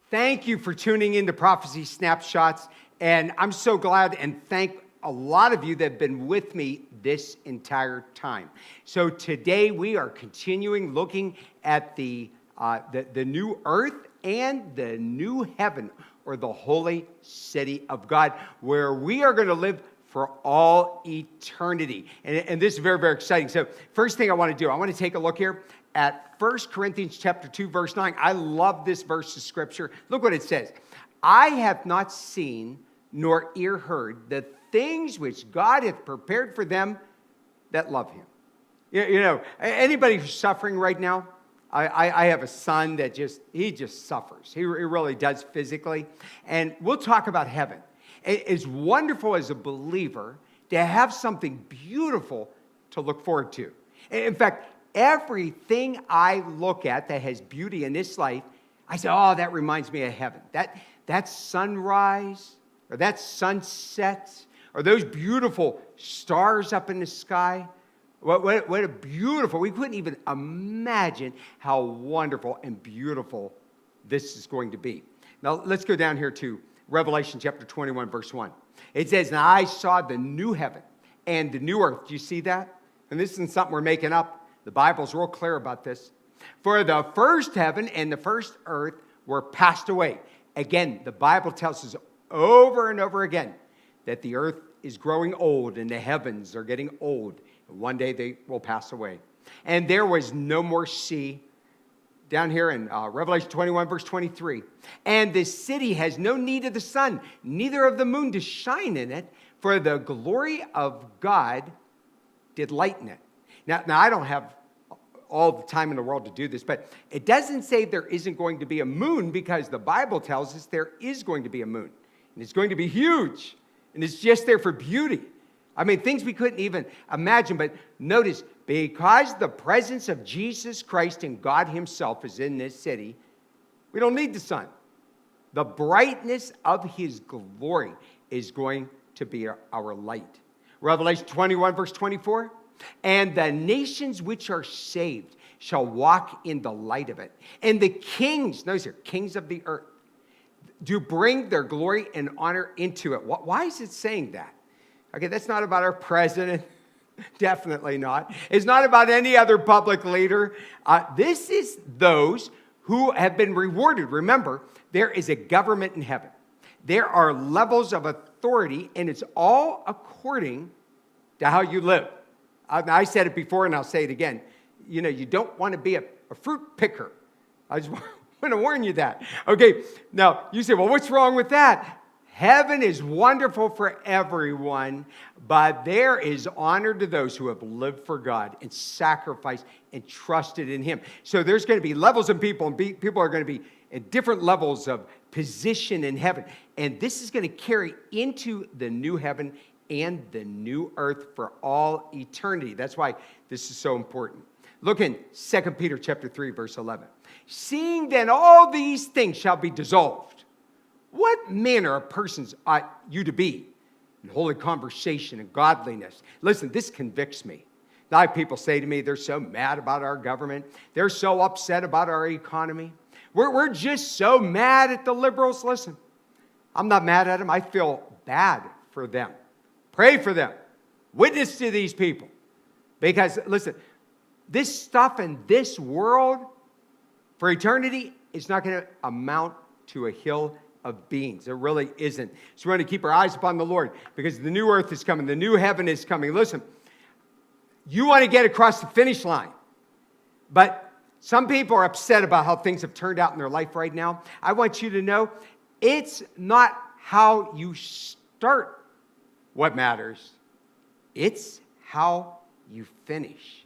Thank you for tuning in to Prophecy Snapshots. And I'm so glad and thank a lot of you that have been with me this entire time. So today we are continuing looking at the new earth and the new heaven, or the holy city of God, where we are going to live for all eternity. And this is very, very exciting. So first thing I want to do, I want to take a look here at 1 Corinthians chapter 2, verse 9. I love this verse of scripture. Look what it says. I have not seen nor ear heard the things which God hath prepared for them that love him. You know, anybody who's suffering right now, I have a son that he just suffers. He really does physically. And we'll talk about heaven. It's wonderful as a believer to have something beautiful to look forward to. In fact, everything I look at that has beauty in this life, I say, oh, that reminds me of heaven. That sunrise, or that sunset, or those beautiful stars up in the sky. What a beautiful, we couldn't even imagine how wonderful and beautiful this is going to be. Now, let's go down here to Revelation chapter 21, verse 1. It says, now I saw the new heaven and the new earth. Do you see that? And this isn't something we're making up. The Bible's real clear about this. For the first heaven and the first earth were passed away. Again, the Bible tells us over and over again that the earth is growing old and the heavens are getting old. One day they will pass away. And there was no more sea. Down here in Revelation 21, verse 23. And the city has no need of the sun, neither of the moon to shine in it, for the glory of God did lighten it. Now I don't have all the time in the world to do this, but it doesn't say there isn't going to be a moon, because the Bible tells us there is going to be a moon. And it's going to be huge. And it's just there for beauty. I mean, things we couldn't even imagine. But notice, because the presence of Jesus Christ and God himself is in this city, we don't need the sun. The brightness of his glory is going to be our light. Revelation 21, verse 24. And the nations which are saved shall walk in the light of it. And the kings, notice here, kings of the earth, do bring their glory and honor into it. Why is it saying that? Okay, that's not about our president. Definitely not. It's not about any other public leader. This is those who have been rewarded. Remember, there is a government in heaven. There are levels of authority, and it's all according to how you live. I said it before, and I'll say it again. You know, you don't want to be a fruit picker. I just want to warn you that. Okay, now you say, well, what's wrong with that? Heaven is wonderful for everyone, but there is honor to those who have lived for God and sacrificed and trusted in him. So there's going to be levels of people, and people are going to be at different levels of position in heaven. And this is going to carry into the new heaven and the new earth for all eternity. That's why this is so important. Look in 2 Peter chapter 3, verse 11. Seeing then all these things shall be dissolved, what manner of persons ought you to be in holy conversation and godliness? Listen, this convicts me. Now, people say to me, they're so mad about our government. They're so upset about our economy. We're just so mad at the liberals. Listen, I'm not mad at them. I feel bad for them. Pray for them. Witness to these people. Because, listen, this stuff in this world for eternity is not going to amount to a hill of beans. It really isn't. So we're going to keep our eyes upon the Lord, because the new earth is coming. The new heaven is coming. Listen, you want to get across the finish line, but some people are upset about how things have turned out in their life right now. I want you to know it's not how you start what matters. It's how you finish.